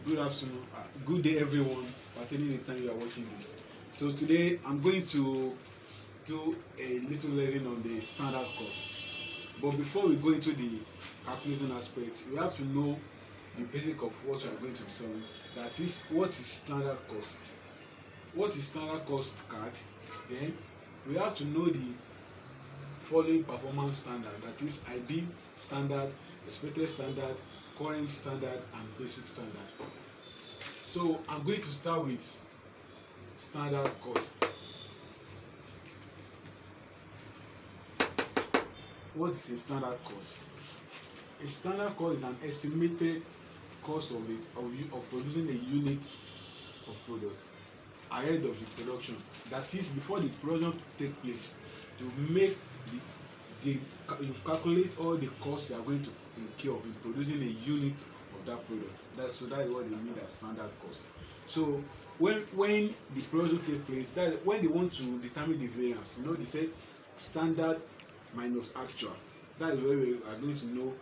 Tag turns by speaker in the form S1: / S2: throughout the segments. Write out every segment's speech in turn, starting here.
S1: Good afternoon, good day everyone, pertaining the time you are watching this. So today I'm going to do a little lesson on the standard cost. But before we go into the calculation aspect, we have to know the basic of what we are going to be solving. That is, what is standard cost? What is standard cost card? Then we have to know the following performance standard, that is ID standard, expected standard, current standard and basic standard. So I'm going to start with standard cost. What is a standard cost? A standard cost is an estimated cost of producing a unit of products ahead of the production. That is, before the production take place, you make you calculate all the costs you are going to incur in producing a unit of that product. That is what they mean as standard cost. So when the production take place, that when they want to determine the variance, they say standard minus actual. That is where we are going to know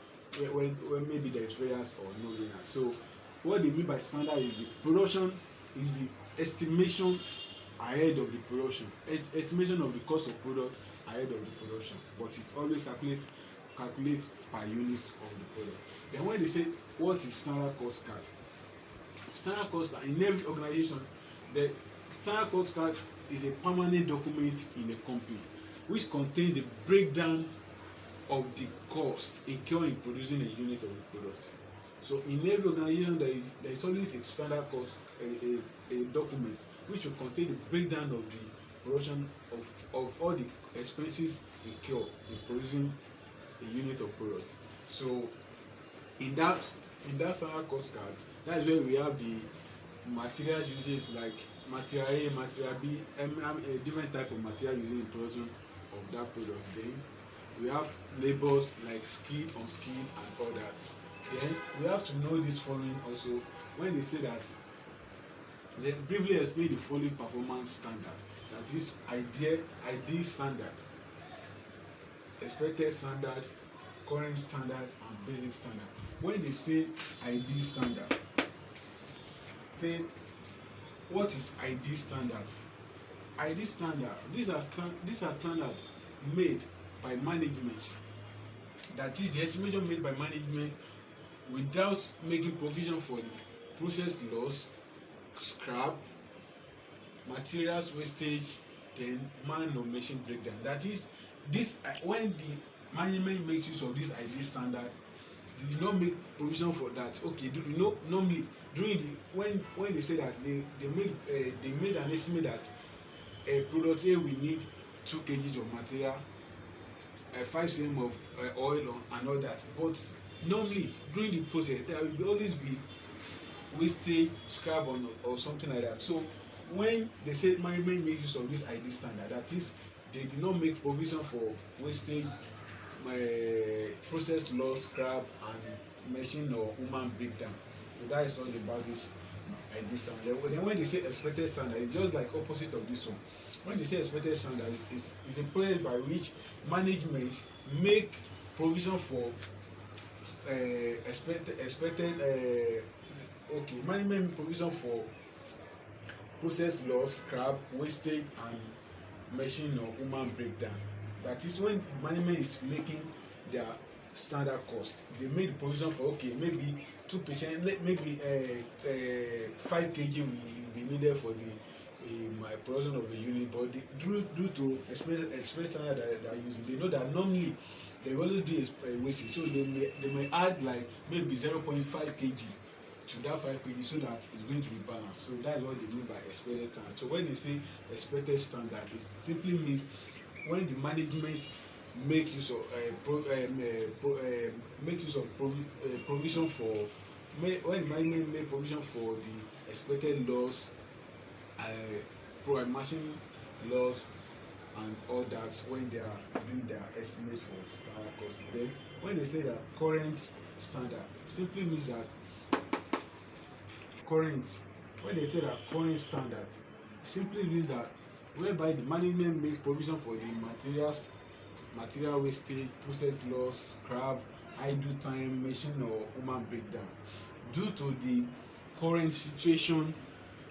S1: when maybe there is variance or no variance. So what they mean by standard is the production is the estimation ahead of the production, estimation of the cost of product ahead of the production, but it always calculates per unit of the product. Then when they say what is standard cost card, standard cost in every organization, the standard cost card is a permanent document in a company which contains the breakdown of the cost incurred in producing a unit of the product. So in every organization there is always a standard cost, a document which will contain the breakdown of the production of all the expenses incurred in producing a unit of product. So in that standard cost card, that is where we have the materials uses like material A, material B, different type of material used in production of that product. Then we have labels like skilled, unskilled, and all that. Then we have to know this following also when they say that they briefly explain the following performance standard. That is ID standard, expected standard, current standard, and basic standard. When they say ID standard, say what is ID standard? ID standard, these are standards made by management. That is the estimation made by management without making provision for the process loss, scrap, materials wastage, then man or machine breakdown. That is, this when the management makes use of this ID standard, they do not make provision for that. Okay, normally during the when they say that they made an estimate that a product A will need 2 kg of material, 5 cm of oil and all that. But normally during the process there will always be wastage, scrap or something like that. So when they say management makes use of this ID standard, that is, they did not make provision for wastage, process loss, scrap, and machine or human breakdown. So that is all about this ID standard. Then when they say expected standard, it's just like opposite of this one. When they say expected standard, it's a process by which management make provision for management make provision for process loss, scrap, wastage, and machine or human breakdown. That is when management is making their standard cost. They made provision for maybe 2%, maybe 5 kg will be needed for the production of the unit, but due to expected standard that they are using, they know that normally they always do a wastage, so they may add like maybe 0.5 kg to that 5 kg so that it's going to be balanced. So that's what they mean by expected standard. So when they say expected standard, it simply means when the management make use of provision for when management make provision for the expected loss, machine loss, and all that when they are doing their estimate for standard cost. Then when they say that current standard, simply means that current standard simply means that whereby the management makes provision for the material wastage, process loss, scrap, idle time, machine or human breakdown due to the current situation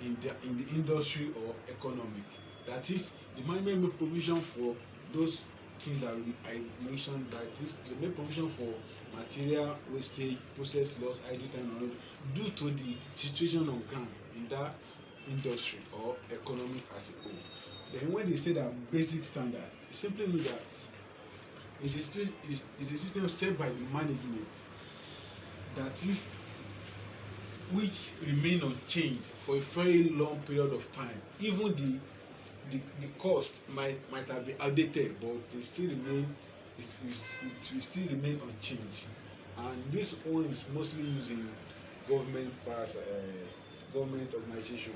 S1: in the industry or economy. That is, the management make provision for those things that I mentioned. That is, they make provision for material wastage, process loss, idle time, and all, due to the situation on ground in that industry or economy as a whole. Then when they say that basic standard, it simply means that it's a system set by the management, that is, which remain unchanged for a very long period of time. Even the cost might have been outdated, but they still remain, it will still remain unchanged. And this one is mostly used in government government organization.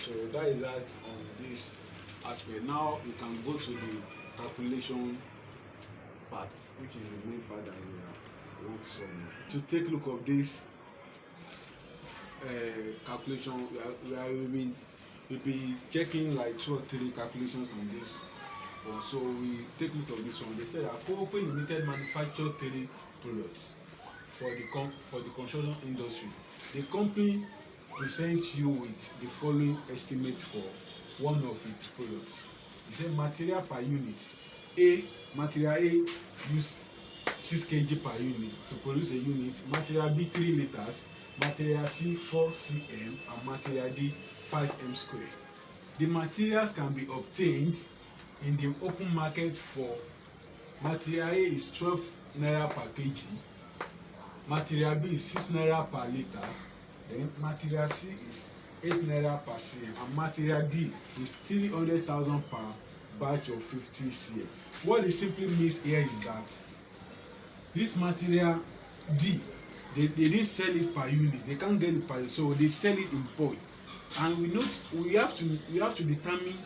S1: So that is that on this aspect. Now we can go to the calculation part, which is the main part that we want to solve. To take a look of this calculation, we'll be checking like 2 or 3 calculations on this. So we take a look of this one. They said that Co-op Limited manufacture 3 products for the construction industry. The company presents you with the following estimate for one of its products. It said material per unit. Material A use 6 kg per unit to produce a unit. Material B 3 liters. Material C 4 cm and material D 5 m square. The materials can be obtained in the open market for material A is 12 naira per kg, material B is 6 naira per liters, then material C is 8 naira per cm, and material D is 300,000 per batch of 50 cm. What it simply means here is that this material D, they didn't sell it per unit, they can't get it per unit, so they sell it in bulk. And we have to determine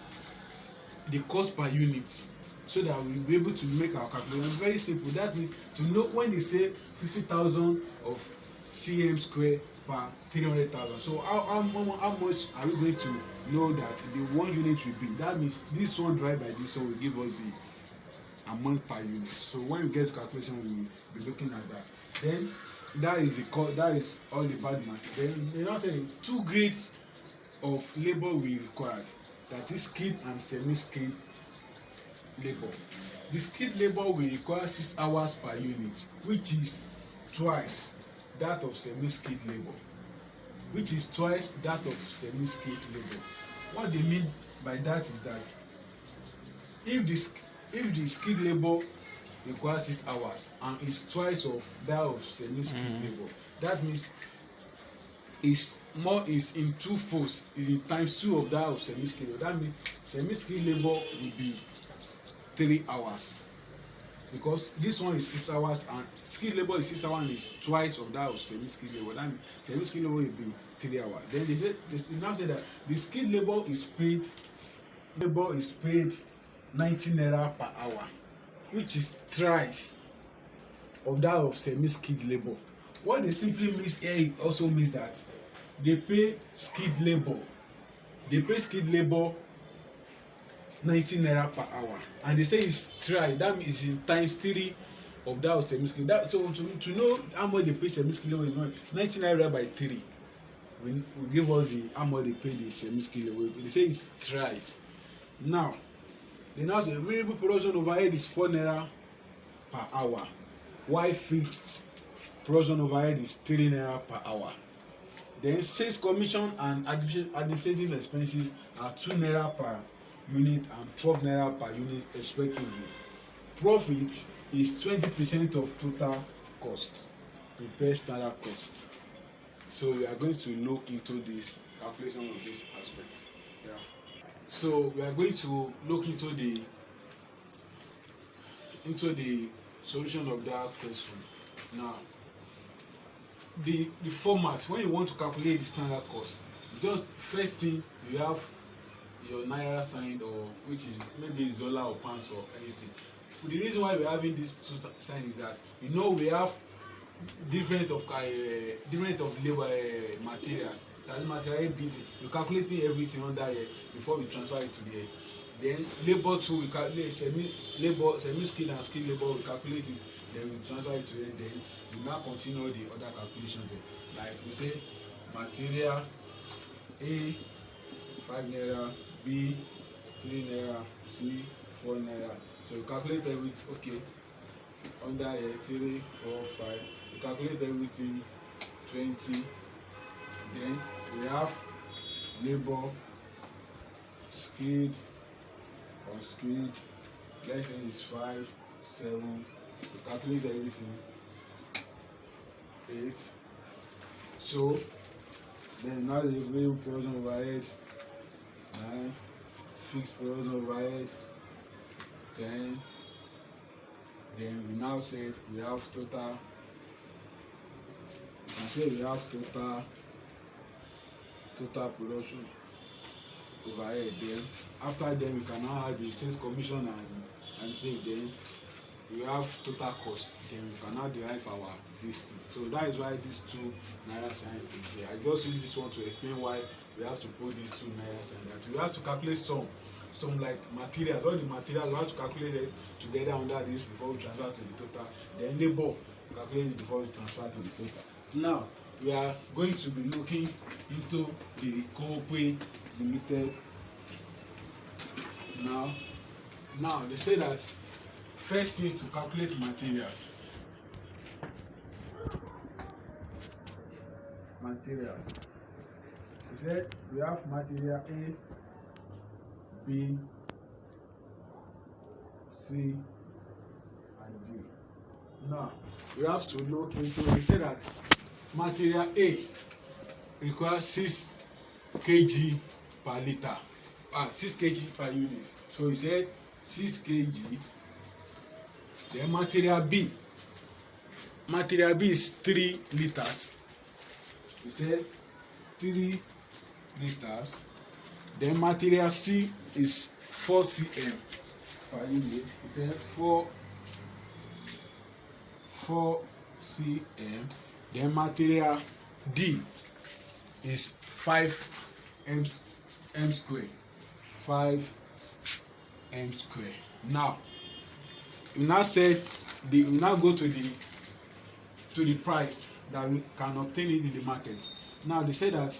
S1: the cost per unit so that we'll be able to make our calculation. Very simple. That means to know when they say 50,000 of cm square per 300,000. So how much are we going to know that the 1 unit will be? That means this one divided by this one will give us the amount per unit. So when we get to calculation, we will be looking at that. Then that is all about the matter. Then they now say 2 grades of labor we required. That is skilled and semi-skilled labor. The skilled labor will require 6 hours per unit, which is twice that of semi-skilled labor. What they mean by that is that if the skilled labor requires 6 hours and is twice of that of semi-skilled labor, that means is in 2 folds, is in times 2 of that of semi-skilled labor. That means semi-skilled labor will be 3 hours, because this one is 6 hours and skilled labor is 6 hours and is twice of that of semi-skilled labor. That means semi-skilled labor will be 3 hours. Then they now say that the skilled labor is paid 90 naira per hour, which is thrice of that of semi-skilled labor. What they simply means here also means that they pay skilled labor 90 naira per hour, and they say it's thrice. That means in times 3 of that of semi-skilled. So to know how much they pay semi-skilled labor, 90 naira by 3 will give us how much they pay the semi-skilled labor. They say it's thrice. Now they now say variable production overhead is 4 naira per hour, while fixed production overhead is 3 naira per hour. Then sales commission and administrative expenses are 2 naira per unit and 12 naira per unit respectively. Profit is 20% of total cost, prepare standard cost. So we are going to look into this calculation of this aspect. Yeah. So we are going to look into the solution of that question. Now, the format when you want to calculate the standard cost, just first thing you have your naira sign, or which is maybe it's dollar or pounds or anything. The reason why we're having these 2 signs is that we have different of labor materials. That material B, you calculating everything under here before we transfer it to the. Then labor too, we calculate semi-skilled and skilled labor, we calculate it, then we transfer it to it, then we now continue the other calculations there. Like we say material A 5 naira, B 3 naira, C 4 naira. So you calculate everything. Okay, under here 3 4 5, you calculate everything 20. Then we have labor, skilled, unskilled. Let's say it's 5 7, you calculate everything 8. So then now the variable production overhead 9, fixed production overhead 10. Then we now say we have total. We can say we have total production overhead. Then after then we can now add the sales commission and say then we have total cost. Then we can now derive our this thing. So that is why these 2 naira signs is there. I just use this one to explain why we have to put these 2 naira signs. That we have to calculate some like materials. All the materials we have to calculate it together under this before we transfer to the total. Then labor, calculate it before we transfer to the total. Now we are going to be looking into the Coopay Limited. Now they say that first thing to calculate materials. They said we have material A, B, C, and D. Now we have to look into. We say that material A requires 6 kg per liter, 6 kg per unit. So he said 6 kg. Then material B is 3 liters. He said 3 liters. Then material C is 4 cm per unit. He said 4 cm. Then material D is 5 m square. 5 m square. Now we now said we now go to the price that we can obtain it in the market. Now they say that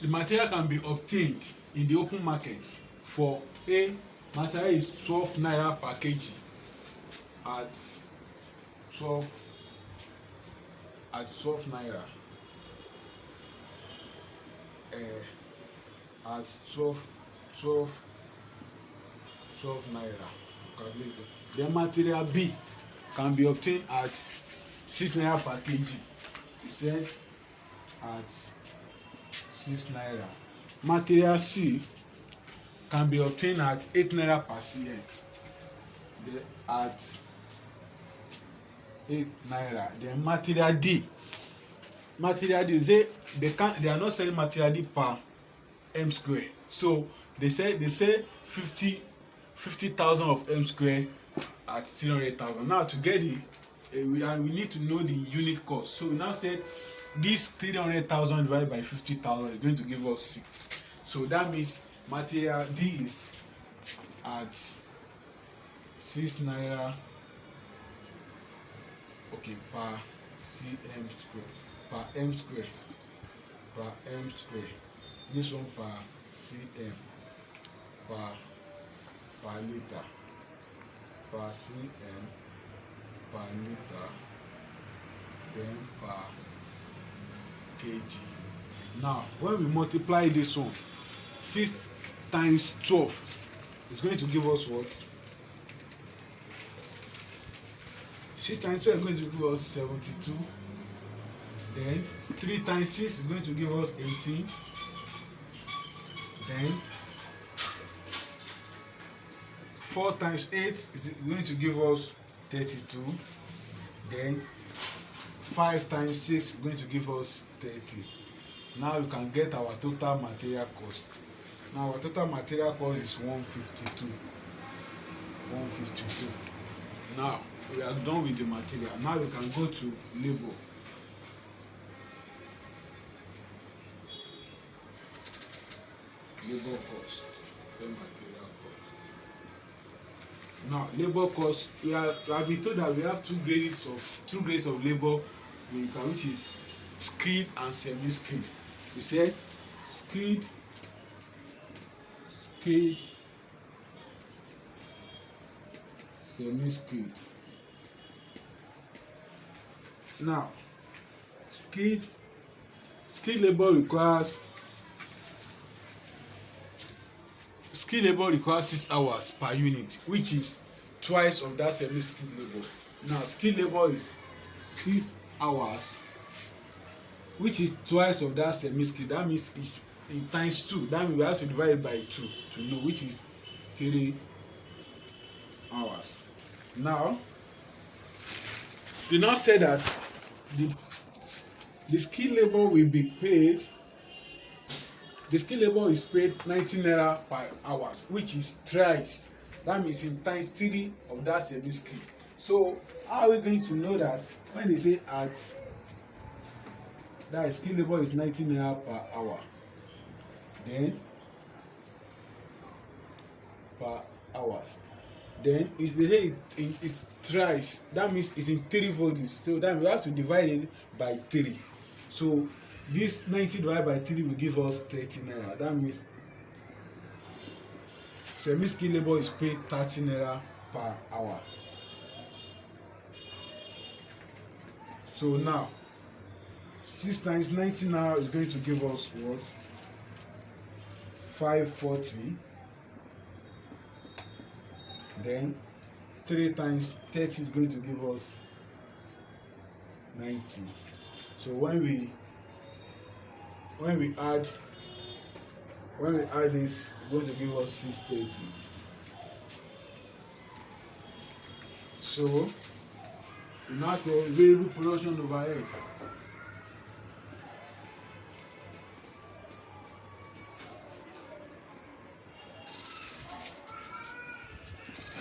S1: the material can be obtained in the open market for A. Material is 12 naira per kg at 12 naira at 12 naira. Then material B can be obtained at 6 naira per kg. He said at 6 naira. Material C can be obtained at 8 naira per cm. At 8 naira. Then material D they are not selling material D per m square. So they say 50,000 of m square at 300,000. Now to get we need to know the unit cost. So we now said this 300,000 divided by 50,000 is going to give us 6. So that means material D is at 6 naira per cm square, per m square. This one per cm, per liter, per cm, per liter, then per kg. Now when we multiply this one, 6 times 12 is going to give us what? 6 times 12 is going to give us 72. Then 3 times 6 is going to give us 18. Then 4 times 8 is going to give us 32. Then 5 times 6 is going to give us 30. Now you can get our total material cost. Now our total material cost is 152. Now we are done with the material. Now we can go to labor. Labor cost, same material cost. Now labor cost, we have been told that we have two grades of labor, which is skilled and semi-skilled. We said skilled, semi-skilled. Now, skilled labor requires 6 hours per unit, which is twice of that semi-skilled labor. Now, skilled labor is 6 hours, which is twice of that semi-skilled. That means it's in times 2. That means we have to divide it by 2 to know, which is 3 hours. Now, they now say that the skilled labor will be paid. The skilled labor is paid 19 naira per hour, which is thrice. That means in times 3 of that semi-skilled. So how are we going to know that when they say that skilled labor is 19 naira per hour? Then per hour. Then if they say it's thrice, that means it's in 3 folds. So then we have to divide it by 3. So this 90 divided by 3 will give us 30 naira. That means semi-skilled labor is paid 30 naira per hour. So now 6 times 90 now is going to give us what? 540. Then 3 times 30 is going to give us 90. So when we add this, it's going to give us 630. So we now say variable production overhead.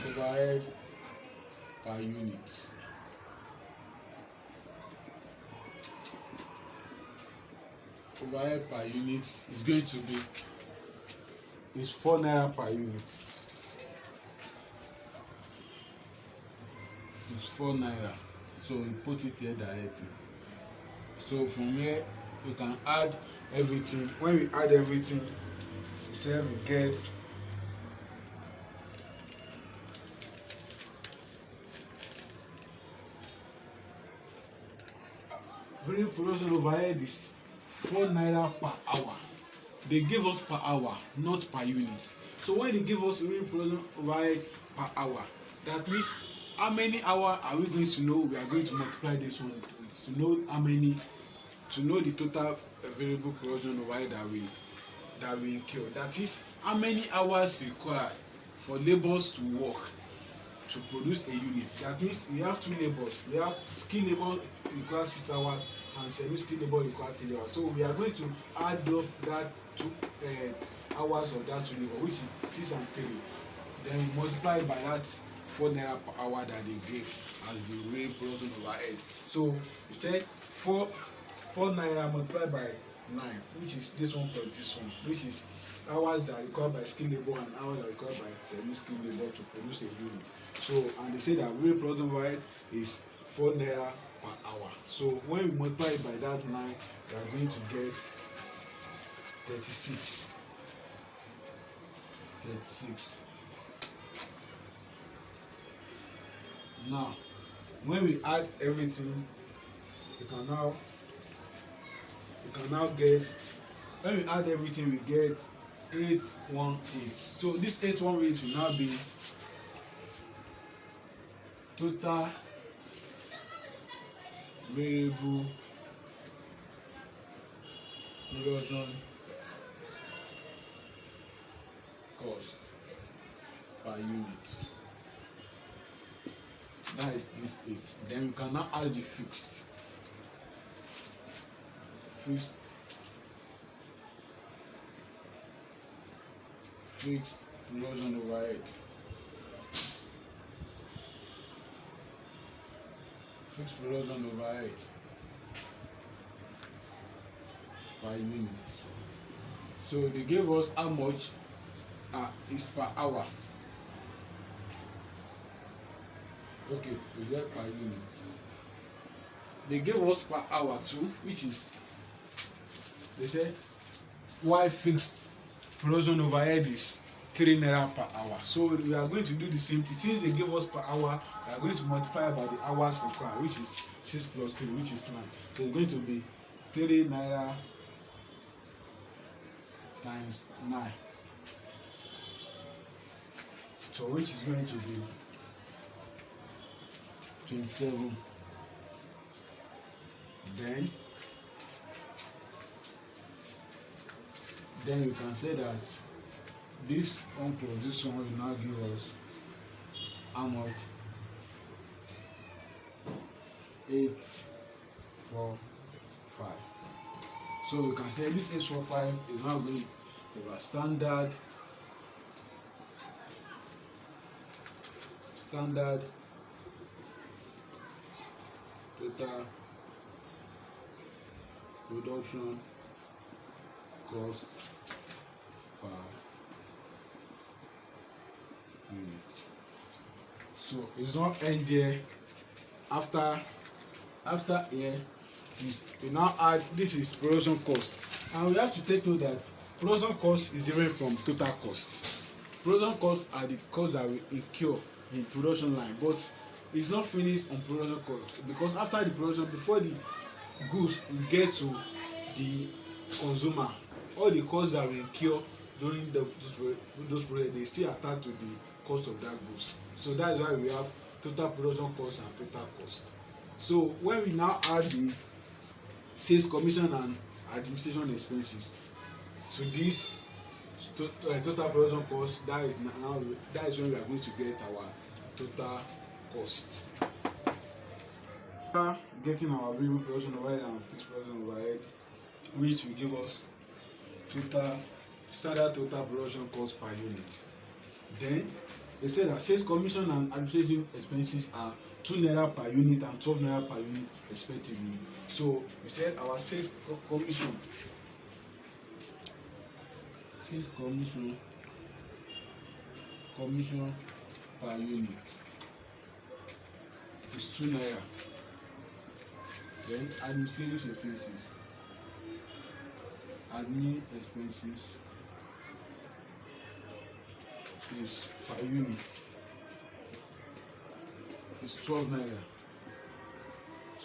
S1: Overhead per unit. Overhead per unit is going to be 4 naira per unit. It's 4 naira. So we put it here directly. So from here we can add everything. When we add everything, we say we get variable production overhead is 4 naira per hour. They give us per hour, not per unit. So when they give us variable production overhead per hour, that means how many hours are we going to know? We are going to multiply this one to know how many, to know the total variable production overhead that we incur. That is how many hours required for laborers to work to produce a unit. That means we have 2 labors. We have skilled labor requires 6 hours and semi-skilled labor requires 3 hours. So we are going to add up that 2 hours of that 2 labor, which is 6 and 3. Then we multiply by that 4 naira per hour that they gave as the variable production overhead. So we said 4 naira multiplied by 9, which is this one plus this one, which is hours that are required by skilled labor and hours that are required by semi-skilled labor to produce a unit. So, and they say that variable production overhead is 4 naira per hour. So when we multiply it by that 9, we are going to get 36. Now, when we add everything, we can now get, when we add everything, we get 818. So this 818 will now be total variable production cost per unit. That is this 8. Then we can now add the fixed production overhead. Fixed production overhead per unit. So they gave us how much is per hour. Okay, we get per unit. they gave us per hour too, which is, they say why fixed production overhead is 3 naira per hour. So we are going to do the same thing. Since they give us per hour, we are going to multiply by the hours required, which is 6 plus 3, which is 9. So it's going to be 3 naira times 9. So which is going to be 27. Then you can say that this 1 plus this one will now give us how much? 8, 4, 5. So you can say this 8, 4, 5 is now going to a standard total production cost per unit. So it's not end there. After here, we now add, this is production cost, and we have to take note that production cost is different from total cost. Production costs are the costs that we incur in production line, but it's not finished on production cost, because after the production, before the goods will get to the consumer, all the costs that we incur during those products, they still attach to the cost of that goods. So that's why we have total production cost and total cost. So when we now add the sales commission and administration expenses to this total production cost, that is when we are going to get our total cost. Getting our variable production overhead and fixed production overhead, which will give us standard total production cost per unit. Then they say that sales commission and administrative expenses are 2 naira per unit and 12 naira per unit respectively. So we said our sales commission per unit is 2 naira. Then administrative expenses is per unit is 12 naira.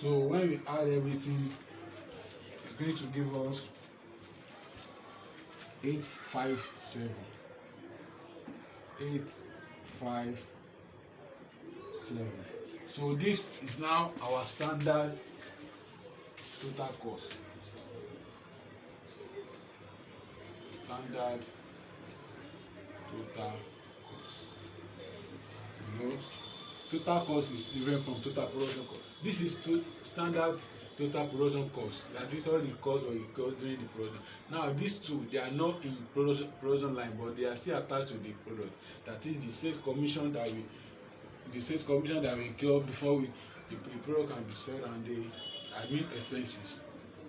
S1: So when we add everything, it's going to give us 857. So this is now our standard total cost. Standard total cost. Total cost is different from total production cost. This is standard total production cost. That is all the cost we incur during the production. Now these two, they are not in production line, but they are still attached to the product. That is the sales commission that we incur before the product can be sold, and the admin expenses.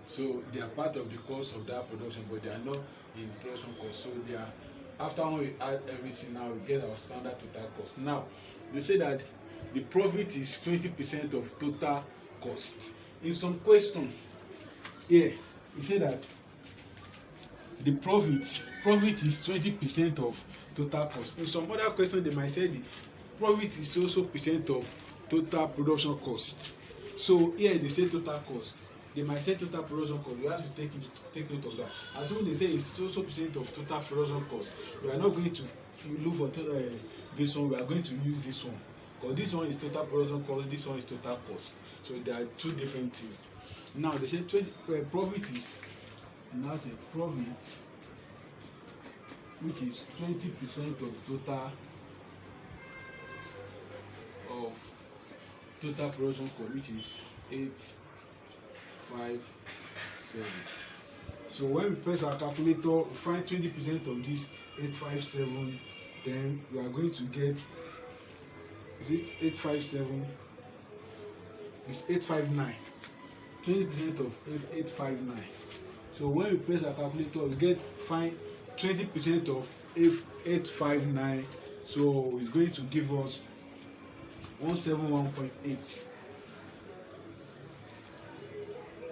S1: So they are part of the cost of that production, but they are not in production cost. So they are, after when we add everything, now we get our standard total cost. Now they say that the profit is 20% of total cost. In some question here, we say that the profit is 20% of total cost. In some other question, they might say the profit is also percent of total production cost. So here they say total cost. They might say total production cost. We have to take note of that. As soon as they say it's also percent of total production cost, we are not going to look for this one. We are going to use this one, because this one is total production cost, this one is total cost. So there are two different things. Now they say profit is, now say profit, which is 20% of total production cost, which is 857. So when we press our calculator, we find 20% of this 857, then we are going to get, is it 857? It's 859. 20% of 859. So when we press our calculator, we find 20% of 859. So it's going to give us 171.8.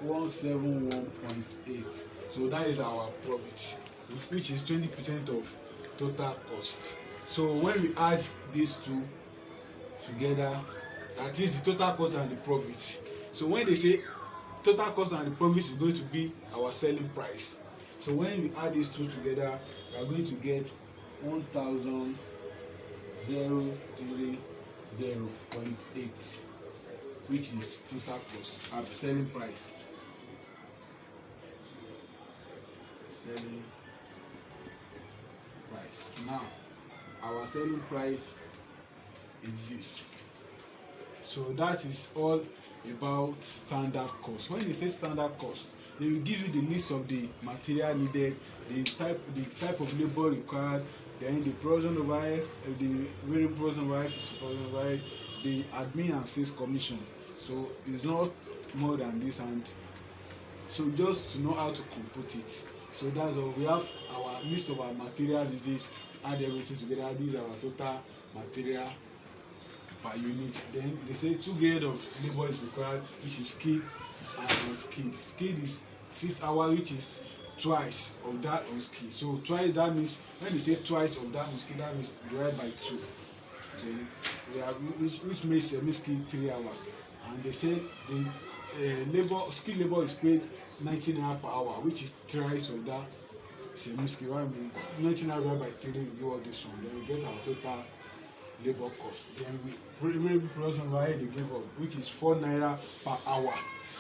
S1: 171.8. So that is our profit, which is 20% of total cost. So when we add these two together, that is the total cost and the profit. So when they say total cost and the profit is going to be our selling price. So when we add these two together, we are going to get 1,030.8, which is total cost and selling price. Selling price. Now, our selling price is this. So that is all about standard cost. When they say standard cost, they will give you the list of the material needed, the type of labor required, then the production overhead, the variable production overhead, the admin and sales commission. So it's not more than this, and so just to know how to compute it. So that's all. We have our list of our materials usage, add everything together. These are our total material per unit. Then they say 2 grades of labor is required, which is skilled and unskilled. Skilled is 6 hours, which is twice of that unskilled. So twice, that means when they say twice of that unskilled, that means divided by 2. Okay, we have which makes semi-skilled 3 hours. And they say the skilled labor is paid 19 naira per hour, which is thrice of that semi-skilled. I mean 19 naira divided by 3, we do all this one. Then we get our total labor cost. Then we variable production overhead they give us, which is 4 naira per hour.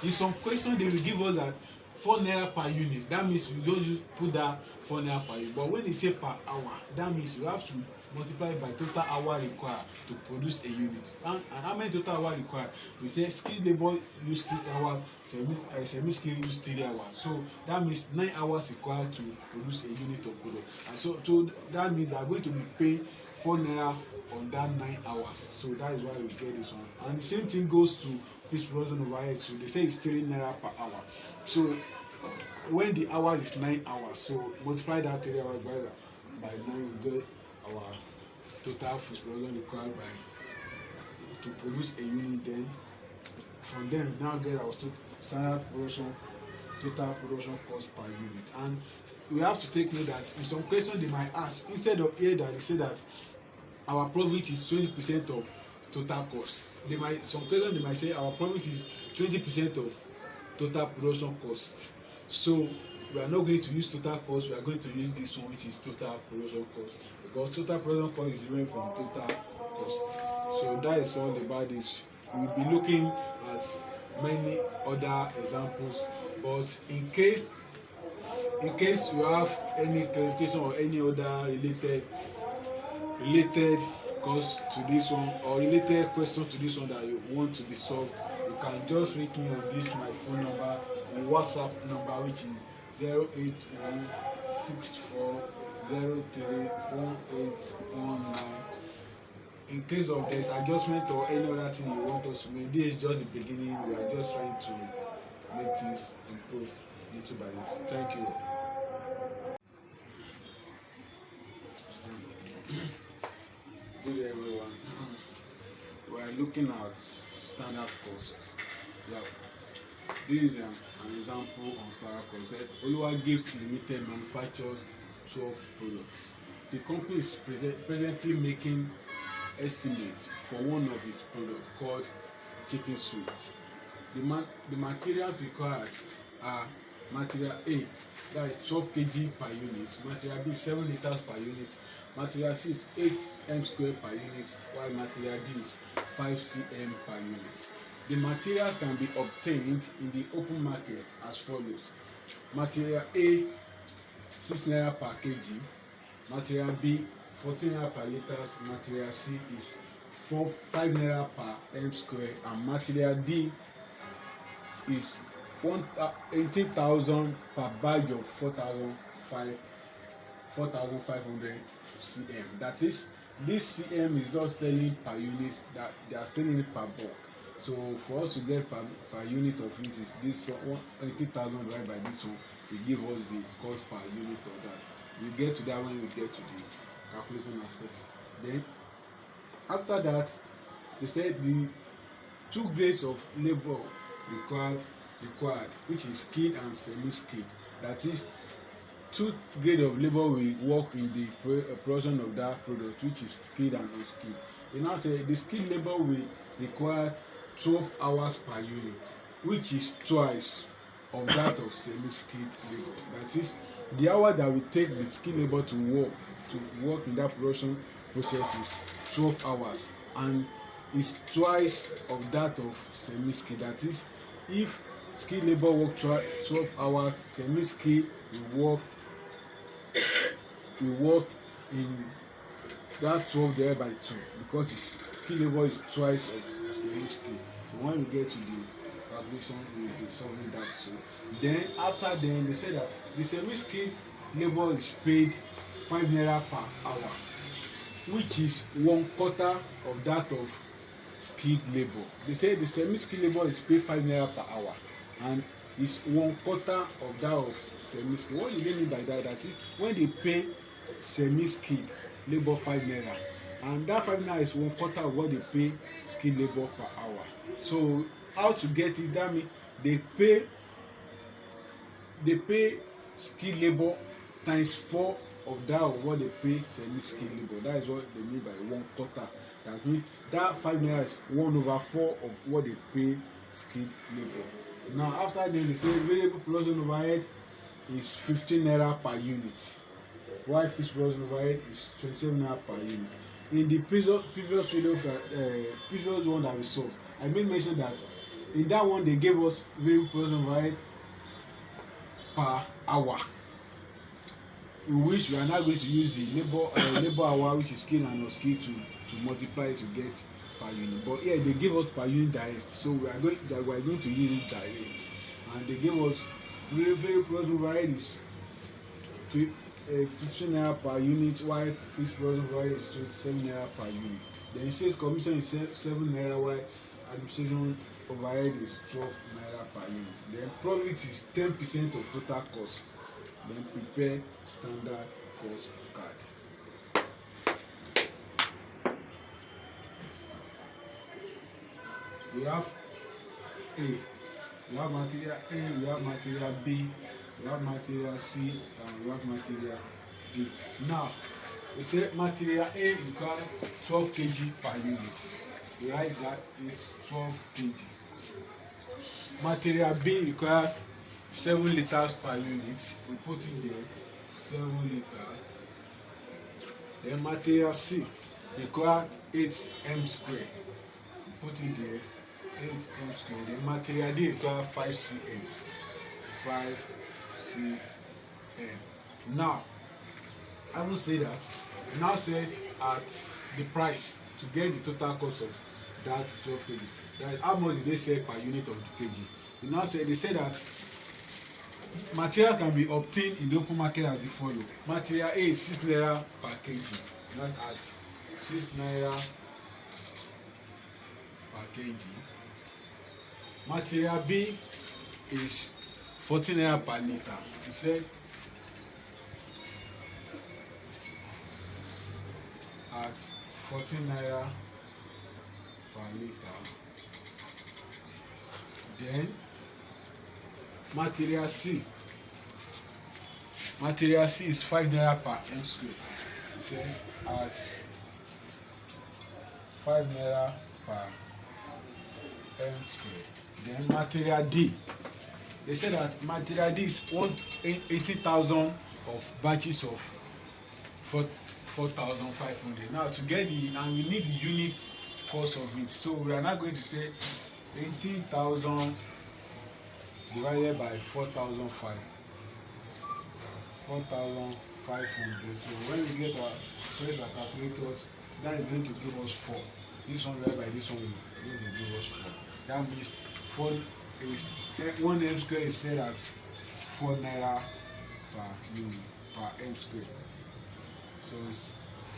S1: In some question they will give us that 4 naira per unit. That means we don't just put that 4 naira per unit. But when they say per hour, that means you have to multiply by total hour required to produce a unit. And how many total hour required? We say skilled labor use 6 hours, semi-skilled use 3 hours. So that means 9 hours required to produce a unit of product. And so that means they are going to be paying 4 naira on that 9 hours. So that is why we get this one. And the same thing goes to fixed production overhead. So they say it's 3 naira per hour. So when the hour is 9 hours, so multiply that 3 hours by 9, we get our total fixed production required to produce a unit. Then from there we now get our standard production, total production cost per unit. And we have to take note that in some questions they might ask, instead of here that they say that our profit is 20% of total cost, some questions they might say our profit is 20% of total production cost. So we are not going to use total cost, we are going to use this one, which is total production cost, because total production cost is different from total cost. So that is all about this. We'll be looking at many other examples, but in case you have any clarification or any other related course to this one or related question to this one that you want to be solved, you can just reach me on this my phone number, my WhatsApp number, which is 08164031819. In case of this adjustment or any other thing you want us to make, this is just the beginning. We are just trying to make things improve little by little. Thank you. Good day, everyone. We are looking at standard cost. Yeah. This is an example on standard cost. Oluwa Gift Limited manufactures 12 products. The company is presently making estimates for one of its products called chicken sweets. The materials required are material A, that is 12 kg per unit, material B 7 liters per unit, material C is 8 m² per unit, while material D is 5 cm per unit. The materials can be obtained in the open market as follows: material A 6 naira per kg, material B 14 naira per liters, material C is 5 naira per m², and material D is 18,000 per bag of 4,500 cm. That is, this cm is not selling per unit, that they are selling it per bulk. So for us to get per unit of it is this 18,000 divided by this one, will give us the cost per unit of that. We get to that when we get to the calculation aspect. Then after that, they said the 2 grades of labor required required, which is skilled and semi-skilled. That is, two grade of labor will work in the production of that product, which is skilled and unskilled. We now say the skilled labor will require 12 hours per unit, which is twice of that of semi-skilled labor. That is, the hour that will take the skilled labor to work in that production process is 12 hours, and is twice of that of semi-skilled. That is, if skilled labor work 12 hours, semi-skilled will work in that 12 divided by 2, because skilled labor is twice of semi-skilled. And when we get to the calculation, we will be solving that. So then after then, they say that the semi-skilled labor is paid 5 naira per hour, which is 1/4 of that of skilled labor. They say the semi-skilled labor is paid 5 naira per hour, and is 1/4 of that of semi-skilled. What do they mean by that? That is, when they pay semi-skilled labor 5 naira, and that 5 naira is 1/4 of what they pay skilled labor per hour. So how to get it? That means they pay skilled labor times 4 of that of what they pay semi-skilled labor. That is what they mean by 1/4. That means that 5 naira is 1/4 of what they pay skilled labor. Now after then, they say variable production overhead is 15 naira per unit, while fixed production overhead is 27 naira per unit. In the previous video, previous one that we solved, I made mention that in that one they gave us variable production overhead per hour, in which we are now going to use the labor hour, which is skilled and unskilled, to multiply to get per unit. But here they give us per unit direct, so we are going to use it direct. And they give us variable production overhead is 15 naira per unit, while fixed production overhead is 27 naira per unit. Then sales commission is 7 naira, while administration overhead is 12 naira per unit. Then profit is 10% of total cost. Then prepare standard cost card. We have A, we have material A, we have material B, we have material C, and we have material D. Now we say material A requires 12 kg per unit. We write that it's 12 kg. Material B requires 7 liters per unit. We put in there 7 liters. Then material C requires 8 m square. We put in there 8 m square. Then material D requires 5 cm. 5 cm. Now, having said that, we now said at the price to get the total cost of that 12 kg. That how much did they sell per unit of the kg? We now say they say that material can be obtained in the open market as the follow. Material A is 6 naira per kg. Not at 6 naira per kg. Material B is 14 naira per liter. We said at 14 naira per liter. Then material C is 5 naira per m square. We say at 5 naira per m square. Then material D, they say that material D is 80,000 of batches of 4,500. Now to get and we need the unit cost of it, so we are not going to say 18,000 divided by 4,500. So when we get our press our calculators, that is going to give us 4. This one divided by this one is going to give us 4. That means 4 is 1 m square is set at 4 naira per unit per m square. So it's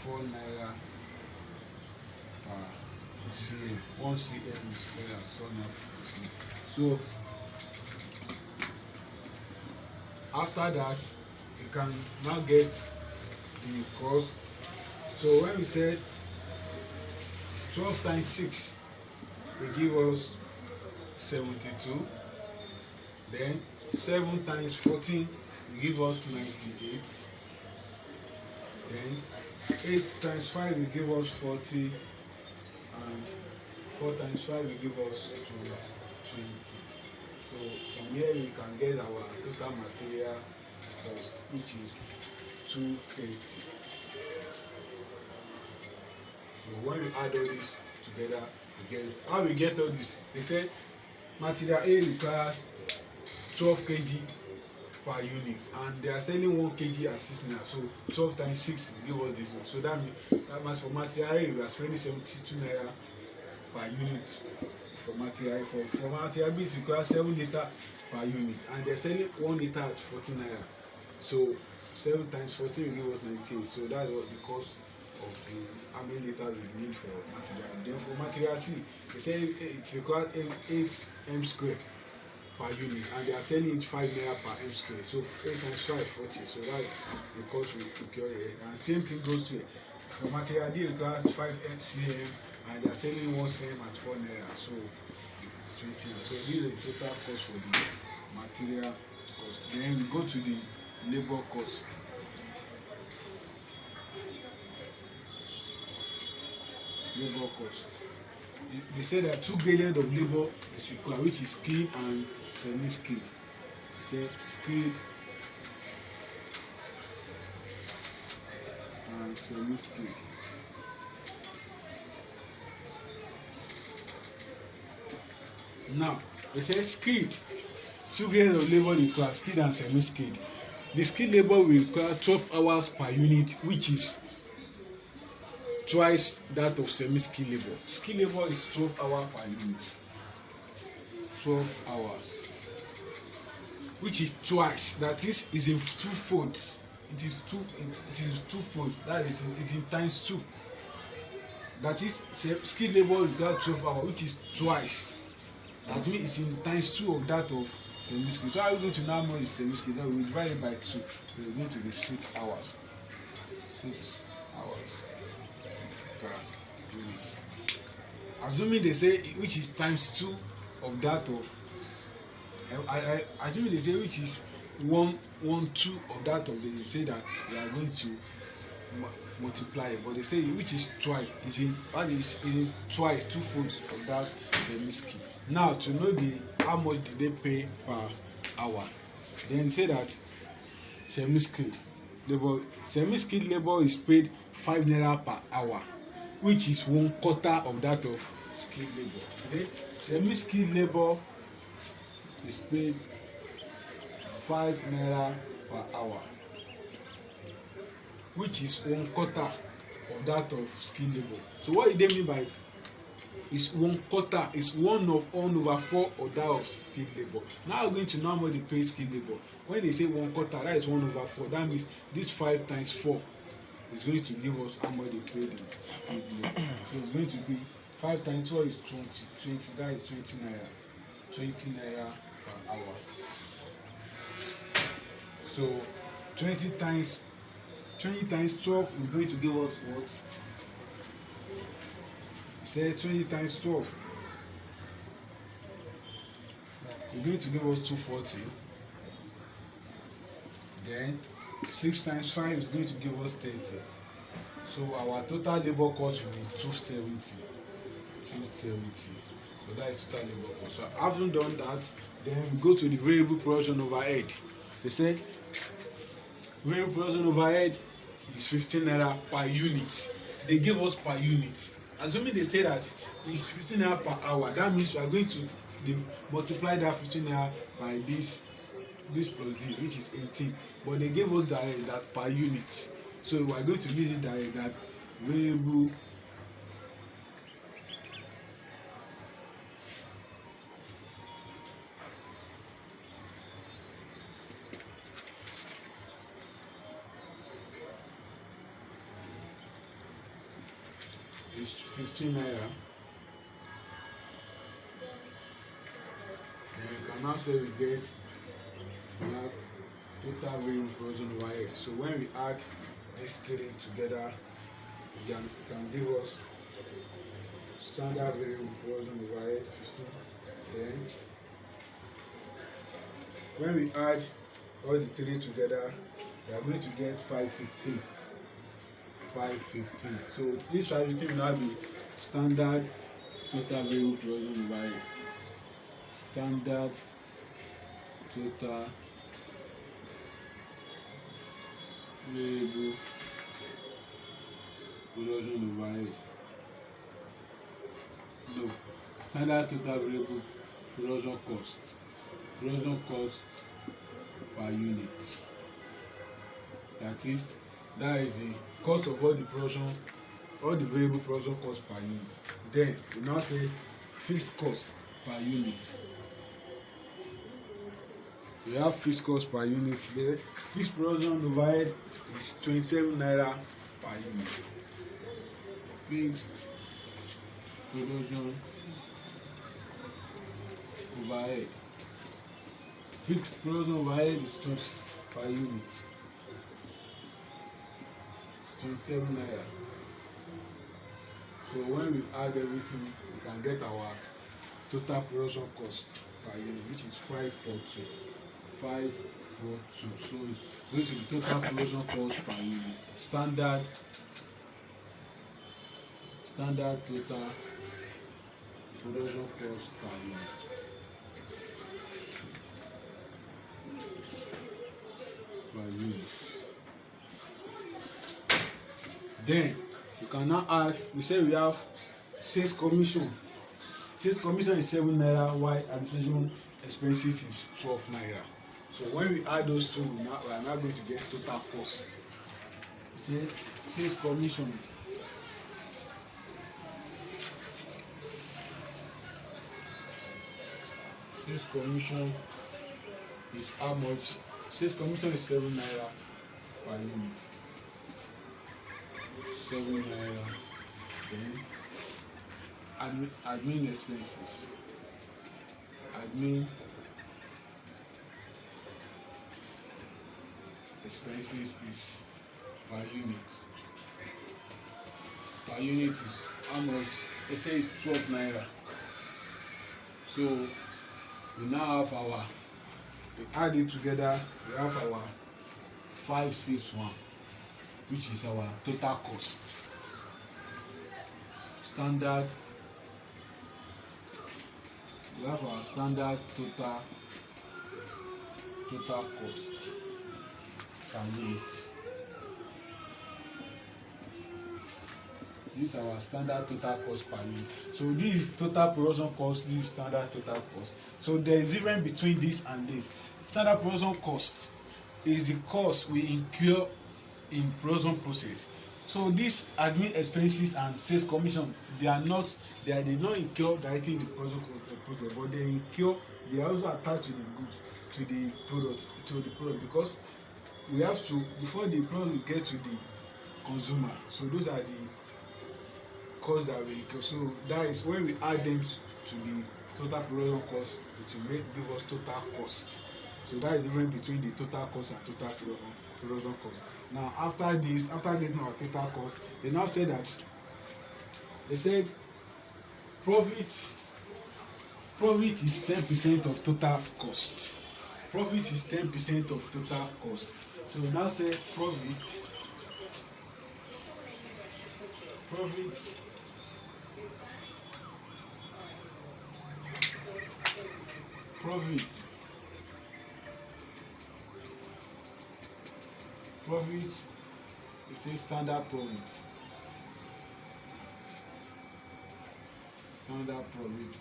S1: 4 naira per cm. 1 cm is square at 4 naira per cm. So after that, you can now get the cost. So when we said 12 times 6, they give us 72. Then 7 times 14 will give us 98. Then 8 times 5 will give us 40, and 4 times 5 will give us 20. So from here we can get our total material cost, which is 280. So when we add all this together, we get how we get all this. They say material A requires 12 kg per unit, and they are selling 1 kg at 6 naira. So 12 times 6 will give us this one. So that means for material A we are spending 72 naira per unit for material A. For material B it requires 7 litre per unit, and they are selling 1 litre at 14 naira. So 7 times 14 will give us 98. So that's what the cost of the how many liters we need for material. Then for material C, they say it requires 8 m square per unit, and they are selling it 5 naira per m square. So 8 times 5 40. So that's the cost we procure here. And same thing goes to for material D requires 5 cm, and they are selling 1 cm at 4 naira. So it's 20 naira. So this is the total cost for the material cost. Then we go to the labor cost. Labor cost. They say that 2 grades of labor is required, which is skilled and semi-skilled. Say skilled and semi-skilled. Now they say skilled, 2 grades of labor required, skilled and semi-skilled. The skilled labor will require 12 hours per unit, which is twice that of semi-skilled labor. Skilled labor is 12 hours per unit. 12 hours, which is twice. That is in 2 folds. It is 2 folds. That is in times 2. That is skilled labor requires 12 hours, which is twice. That means it's in times 2 of that of semi-skilled. So how are we going to know how much is semi-skilled? Then we will divide it by 2. We are going to be 6 hours. 6 hours. Assuming they say which is times 2 of that of assuming they say which is 1 2 of that of, they say that we are going to multiply it, but they say which is twice, is in twice, 2 folds of that semi-skilled. Now to know how much did they pay per hour, then say that semi-skilled labor is paid 5 naira per hour, which is 1/4 of that of skilled labor. Okay? Semi-skilled labor is paid 5 naira per hour, which is 1/4 of that of skilled labor. So what do they mean by is 1/4? Is 1/4 of that of skilled labor. Now we're going to know how much they pay skilled labor. When they say 1/4, that is 1/4. That means this 5 times 4 is going to give us how much they pay the skilled labor. So it's going to be 5 times 4 is 20. That is 20 naira. 20 naira per hour. So 20 times 12 is going to give us what? Say 20 times 12 is going to give us 240. Then 6 times 5 is going to give us 30. So our total labor cost will be 270. So that is total labor cost. So having done that, then we go to the variable production overhead. They say variable production overhead is 15 naira per unit. They give us per unit. Assuming they say that it's 15 naira per hour, that means we are going to multiply that 15 naira by this plus this, which is 18. But they gave us that per unit. So we are going to use it that variable is 15 naira. And you can now say we have total variable production overhead. So when we add these three together, it can give us standard variable production overhead 15, then when we add all the three together, we are going to get 515. 515. So this 515 will now be standard total variable production overhead. Standard total variable production overhead. No, standard total variable production cost. Production cost per unit. That is the cost of all the variable production cost per unit. Then we now say fixed cost per unit. We have fixed cost per unit there. Fixed production overhead is 27 naira per unit. Fixed production overhead. Fixed production overhead is 20 per unit. It's 27 naira. So when we add everything, we can get our total production cost per unit, which is 542. 542. So it's going to be total production cost per unit. Standard total production cost per unit. Then you can now add, we say we have sales commission. Sales commission is 7 naira, while administration expenses is 12 naira. So when we add those two, we are now going to get total cost. Sales commission. Sales commission is how much? Sales commission is 7 naira per unit. 7 naira. Then admin expenses. Admin expenses is per unit. Per unit is how much? They say it's 12 naira. So we now have we add it together, we have our 561, which is our total cost. Standard, we have our standard total cost per unit. This is our standard total cost per unit. So this is total production cost, this is standard total cost. So there is difference between this and this. Standard production cost is the cost we incur in production process. So these admin expenses and sales commission, they do not incur directly in the production process, but they are also attached to the goods, to the product, because we have to, before the product will get to the consumer. So those are the costs that we incur. So that is when we add them to the total production cost, it will give us total cost. So that is the difference between the total cost and total production cost. Now after getting our total cost, they now say that they said profit is 10% of total cost. Profit is 10% of total cost. So we now say profit we say standard profit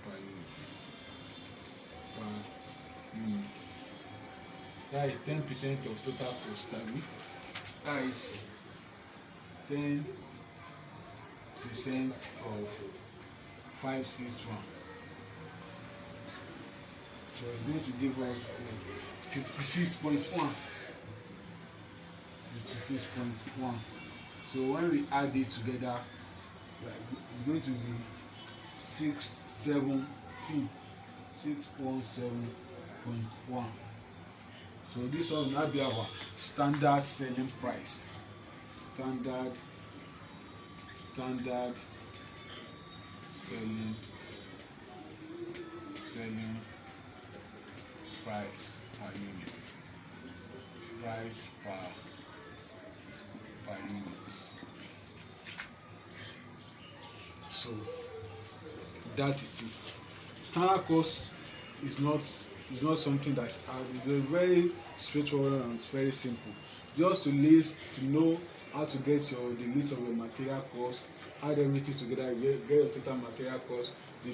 S1: per unit. That is 10% of total cost. That is 10% of 561. So it's going to give us 56.1. 56.1. So when we add it together, it's going to be 617.1. So this one will now be our standard selling price. Standard selling price per unit. Price per unit. So that it is. Standard cost is not something that is hard. It's very straightforward and it's very simple. Just to know how to get the list of your material cost, add everything together, get your total material cost, the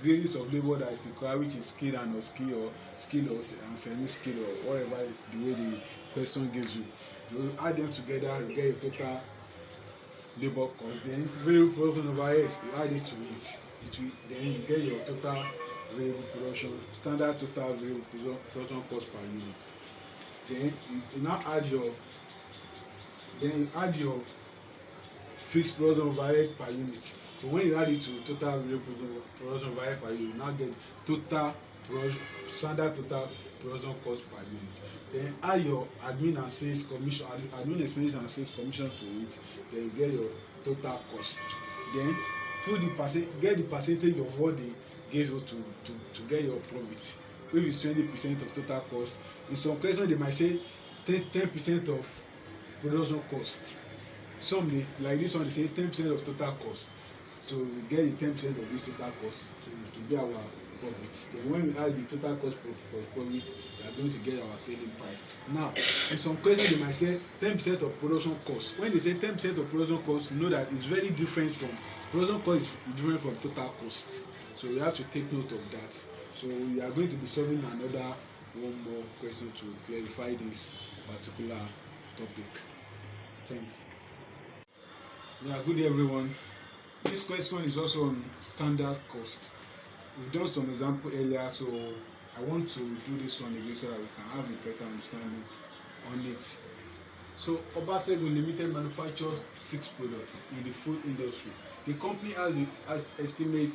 S1: grades of labor that is required, which is skilled and unskilled, or skilled and semi-skilled, or whatever the way the question gives you. You add them together, you get your total labor cost. Then variable production overhead, you add it to it. Then you get your total variable production, standard total variable production cost per unit. Then you now add your fixed production overhead per unit. So when you add it to total variable production overhead per unit, you now get standard total production cost per unit. Then add your admin and sales commission, admin expenses and sales commission to it. Then you get your total cost. Then get the percentage of what they gave you to get your profit. If it's 20% of total cost, in some questions they might say 10% of production cost. Some like this one, they say 10% of total cost. So we get the 10% of this total cost to be our profit. Then when we add the total cost for profit, we are going to get our selling price. Now, in some questions they might say 10% of production cost. When they say 10% of production cost, you know that it's very different from production cost is different from total cost. So we have to take note of that. So we are going to be solving one more question to clarify this particular topic. Thanks. Yeah, good day everyone. This question is also on standard cost. We've done some example earlier, so I want to do this one again so that we can have a better understanding on it. So Obasegun Limited manufactures 6 products in the food industry. The company has the estimate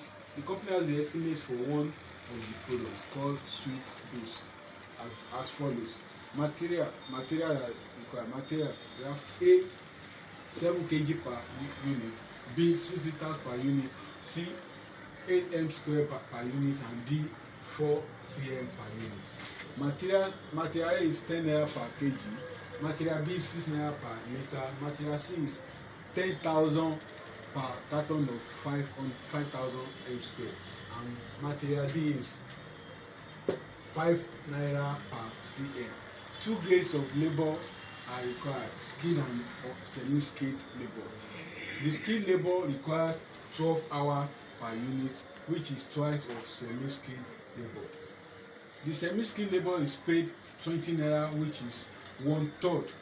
S1: for one of the products called sweet base as follows. Material required. We have A 7 kg per unit, B 6 liters per unit, C 8 m square per unit, and D 4 cm per unit. Material A is 10 naira per kg, material B is 6 naira per liter, material C is 10,000 per carton of 5,000 m square, and material D is 5 naira per cm. 2 grades of labor are required, skilled and semi-skilled labor. The skilled labor requires 12 hours per unit, which is twice of semi-skilled labor. The semi-skilled labor is paid 20 naira, which is 1/3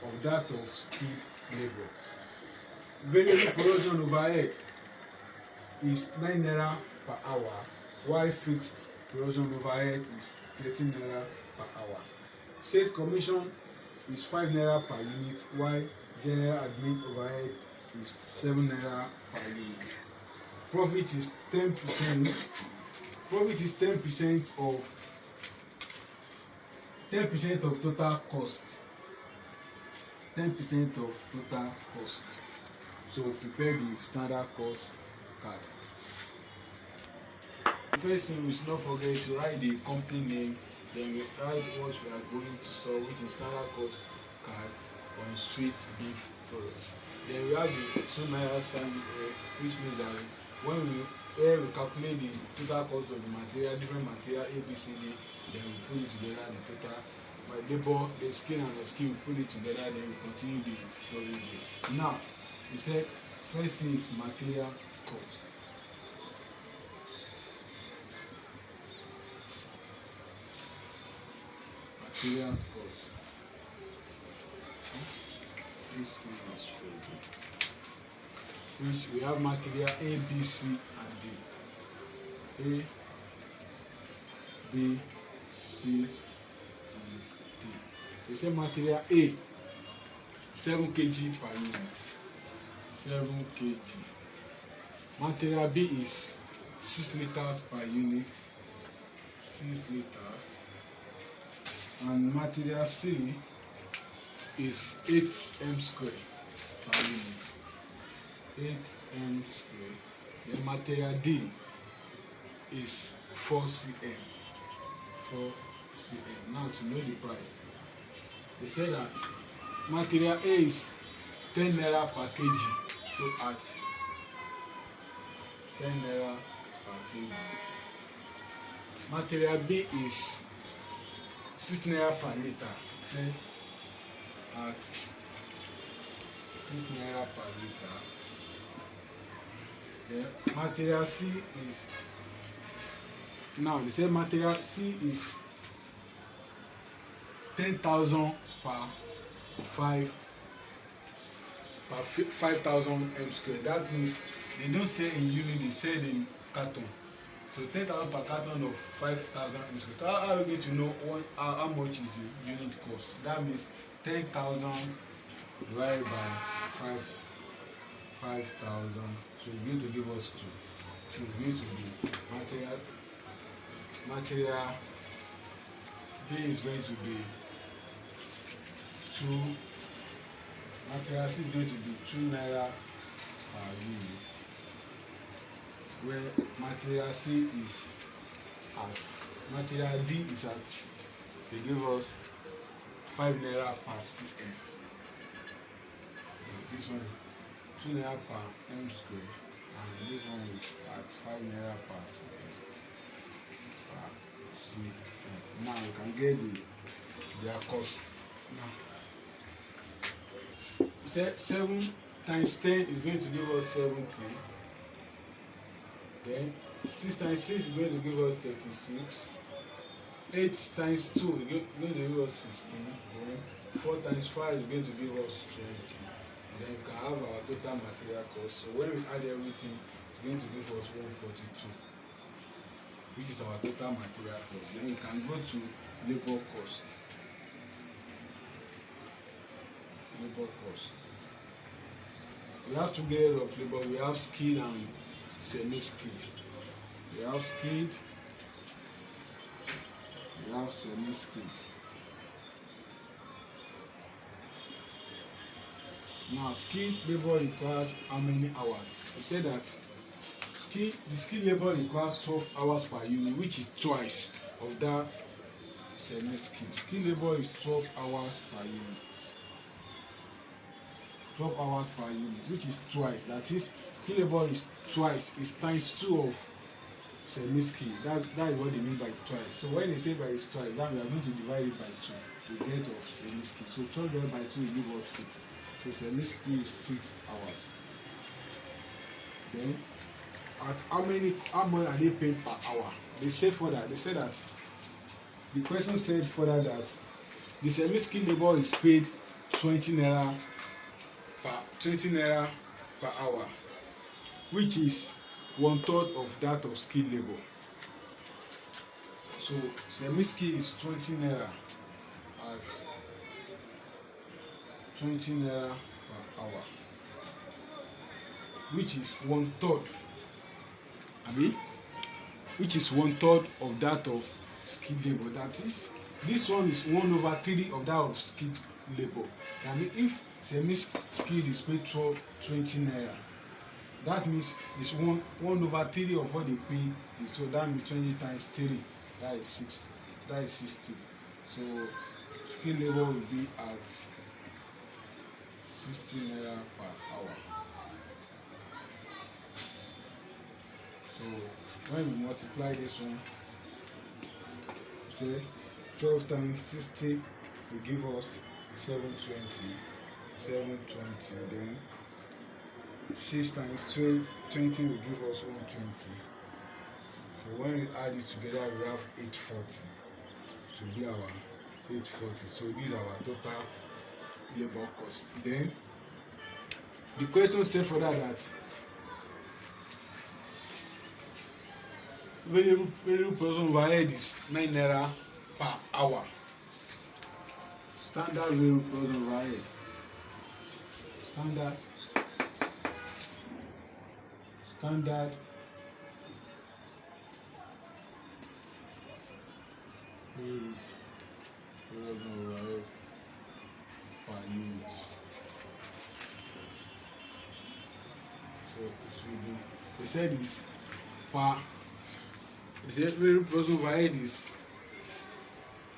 S1: of that of skilled labor. Variable production overhead is 9 naira per hour, while fixed production overhead is 13 naira per hour. Sales commission is 5 naira per unit, while general admin overhead is 7 naira per unit. Profit is 10%. Profit is 10% of total cost. 10% of total cost. So prepare the standard cost card. The first thing we should not forget to write the company name, then we write what we are going to sell, which is standard cost card on sweet beef products. Then we have the 2 naira standing, which means that when we calculate the total cost of the material, different material A, B, C, D, then we put it together, the total labor, the skill and the skill, we put it together, then we continue the solving. Now, we said first thing is material cost. Material cost. This thing is true. Which we have material A, B, C, and D. A, B, C, and D. We say material A, 7 kg per unit. 7 kg. Material B is 6 liters per unit. 6 liters. And material C is 8 m square per unit. 8 m square. The material D is 4 cm. 4 cm. Now to know the price, they say that material A is 10 naira per kg. So at 10 naira per kg. Material B is 6 naira per liter. Then at 6 naira per liter. Then material C is, now they say material C is 10,000 per 5,000 m square. That means they don't say in unit, they say in carton. So 10,000 per carton of 5,000 m square. So how are we going to know how much is the unit cost? That means 10,000 divided by 5,000. So it's going to give us 2. So it's going to be material B is going to be 2. Material C is going to be 2 naira per unit, where material C is at, material D is at, they give us 5 naira per cm. This one 2 naira per m square, and this one is at 5 naira per cm. Now you can get their cost. Now say 7 times 10 is going to give us 70. Then 6 times 6 is going to give us 36. 8 times 2 is going to give us 16. Then 4 times 5 is going to give us 20. Then we can have our total material cost. So when we add everything, it's going to give us 142, which is our total material cost. Then we can go to labor cost. Labor cost. We have two layers of labor. We have skilled and semi-skilled. We have skilled. We have semi-skilled. Now, skilled labor requires how many hours? We say that the skilled labor requires 12 hours per unit, which is twice of that semi-skilled. Skilled labor is 12 hours per unit. 12 hours per unit, which is twice. That is, skilled labor is twice, is times 2 of semi-skilled. That is what they mean by twice. So when they say by it's twice, then we are going to divide it by 2 to get of semi-skilled. So 12 divided by 2 will give us 6. So semi-skilled is 6 hours. Then at how much are they paying per hour? They say further, they say that the question said further that the semi-skilled labor is paid 20 naira per hour, which is 1/3 of that of skilled labor. So semi-skilled is 20 naira at 20 naira per hour, which is 1/3. Which is 1/3 of that of skilled labor. That is, this one is 1/3 of that of skilled labor. I mean, if semi-skilled is paid 20 naira, that means it's 1/3 of what they pay. So that means 20 times 3, that is 60. That is 60. So skilled labor will be at 60 naira per hour. So when we multiply this one, say 12 times 60 will give us 720. Then 6 times 20 will give us 120. So when we add it together, we have 840 to be our 840. So these are our total labor cost. Then the question said for that variable production overhead is 9 naira per hour. Standard variable production overhead. Standard variable production overhead per unit. So this will be, they said is per, they said variable production overhead is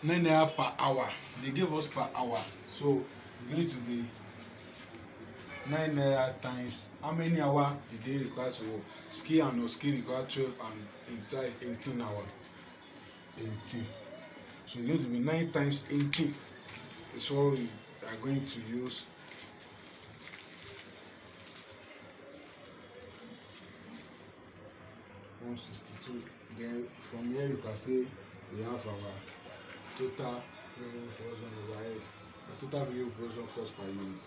S1: 9 naira per hour. They gave us per hour, so it's going to be 9 naira times how many hours did they require to work? Skill and no-skill require 12 and 18 hours. 18. So it's going to be 9 times 18. It's what we are going to use. $162. Then from here you can say we have our total variable production overhead, the total variable production cost per unit.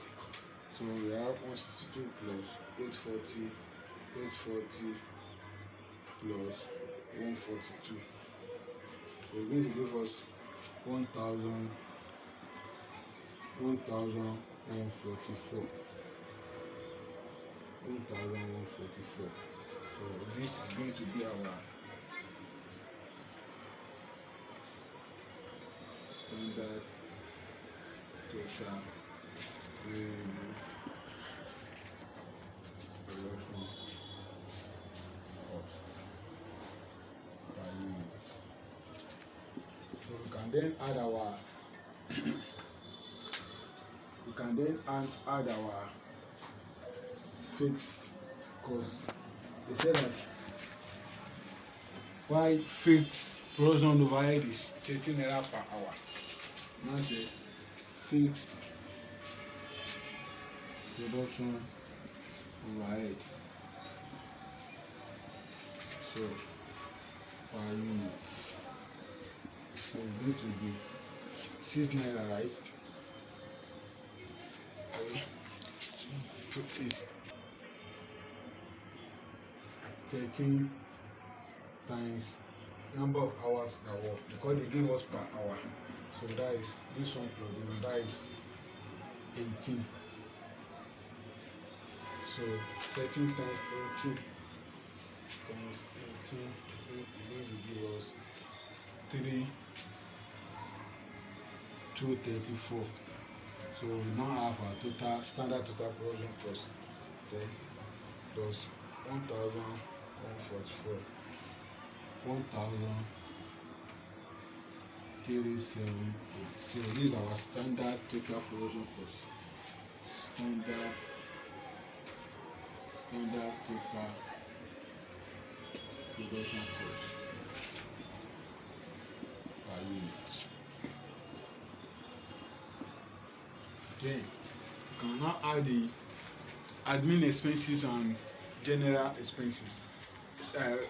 S1: So we have 162 plus 840 plus 142. So it's going to give us 1,144. So this is going to be our standard total variable production cost per unit. So we can then add our fixed cost. They said that why fixed production overhead is 13 naira per hour. Now say fixed production overhead, so per unit, so it's going to be 6 naira, right? It's 13 times number of hours that work, because they give us per hour. So that is this one plus this one, that is 18. So 13 times 18 will give us 234. So we now have our standard total production cost. Then plus 1,144, 1,378. So this is our standard total production cost. Standard total production cost per unit. Then you can now add the admin expenses and general expenses.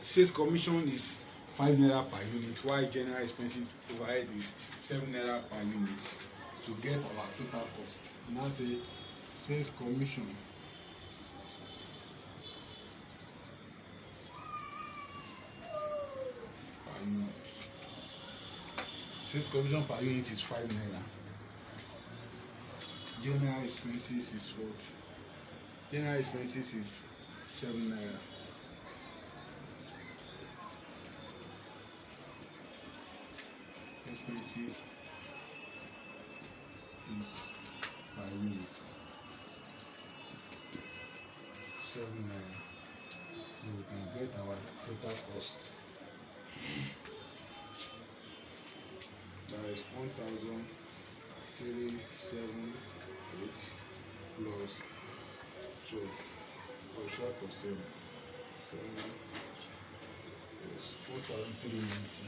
S1: Sales commission is 5 naira per unit, while general expenses overhead is 7 naira per unit. To get our total cost, now say sales commission per unit. Sales commission per unit is 5 naira. General expenses is what? General expenses is 7 naira. Expenses is per unit 7 naira. So we can get our total cost. That is 1,378 plus 12 plus 5 plus 7. 7 plus 1,390.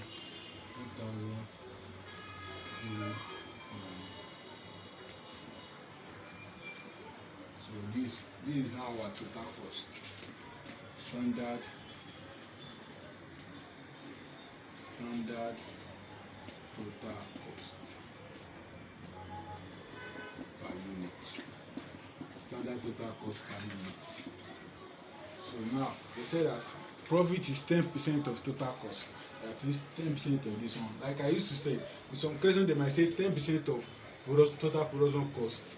S1: 1,390. So this is now our total cost. Standard total cost per unit. Standard total cost per unit. So now they say that profit is 10% of total cost. That is 10% of this one. Like I used to say, in some cases they might say 10% of total production cost.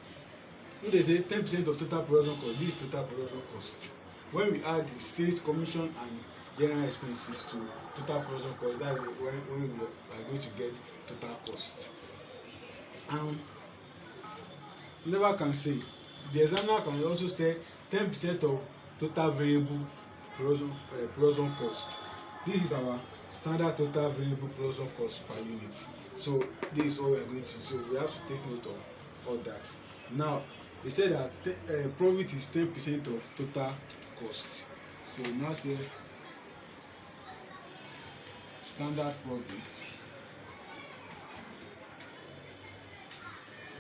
S1: If they say 10% of total production cost, this is total production cost. When we add the sales commission and general expenses to total production cost, that is when we are going to get total cost. You never can say. The examiner can also say 10% of total variable production cost. This is our standard total variable production cost per unit. So this is what we are going to. So we have to take note of all that. Now they said that profit is 10% of total cost. So now say standard profit.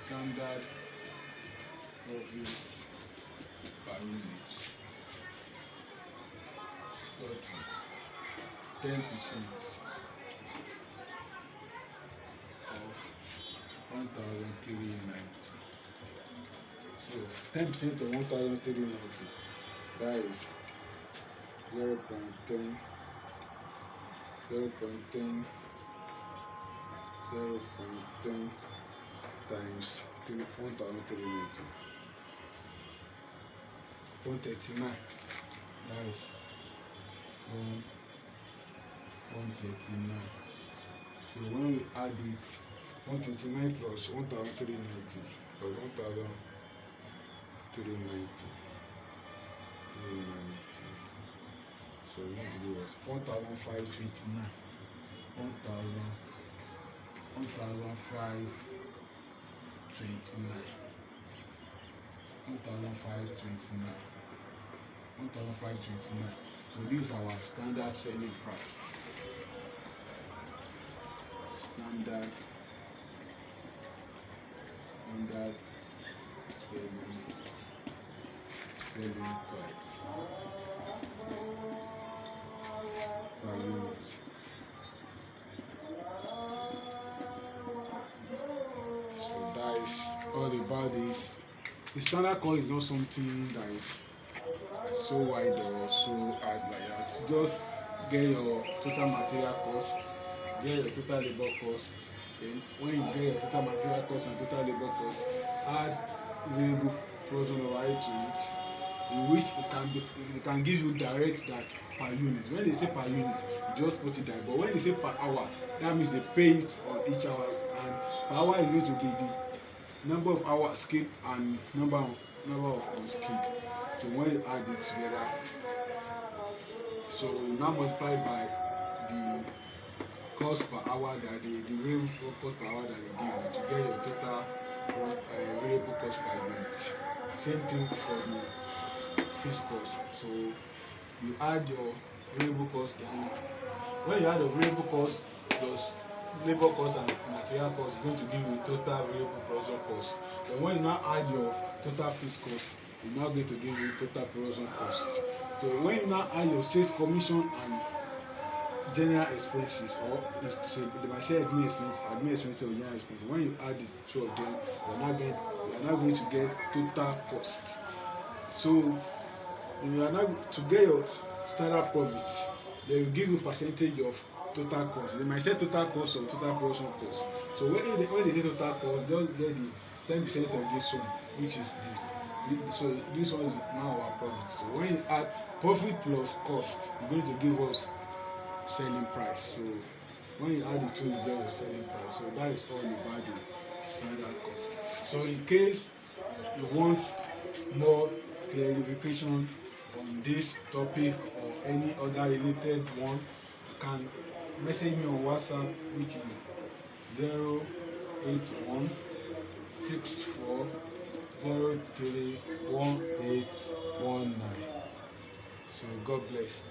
S1: Standard profit per unit. Study 10% of 1,390. So 10% of 1,390, that is 0.10 times 1,390, 139. That is 139. So when we add it, 129 plus 1,390 plus 1,390. So we need to do what? 1,529. 1,529. 1,529. So this is our standard selling price. Standard selling price per unit. So that is all about this. The standard cost is not something that is so wide or so hard like that. Just get your total material cost, get your total labor cost. Then when you get your total material cost and total labor cost, add variable production overhead to it, in which it can give you direct that per unit. When they say per unit, you just put it there. But when they say per hour, that means they pay it on each hour, and per hour is going to be the number of hours skipped and number of unskipped. So when you add it together, so you now multiply by the cost per hour that the variable cost per hour that they give you to get your total variable cost per unit. Same thing for the fixed cost. So you add your variable cost down. When you add the variable cost plus labor cost and material cost, is going to give you total variable production cost. Then when you now add your total fixed cost, it's now going to give you total production cost. So when you now add your sales commission and general expenses, or so they might say admin expenses or general expenses, when you add the two of them, you are now going to get total cost. So you are now to get your standard profit, they will give you percentage of total cost. They might say total cost or total production cost. So when they say total cost, just get the 10% of this one, which is this. So this one is now our profit. So when you add profit plus cost, it's going to give us selling price. So when you add the two, you get your selling price. So that is all about the standard cost. So in case you want more clarification on this topic or any other related one, you can message me on WhatsApp, which is 081 64 03 1819. So God bless.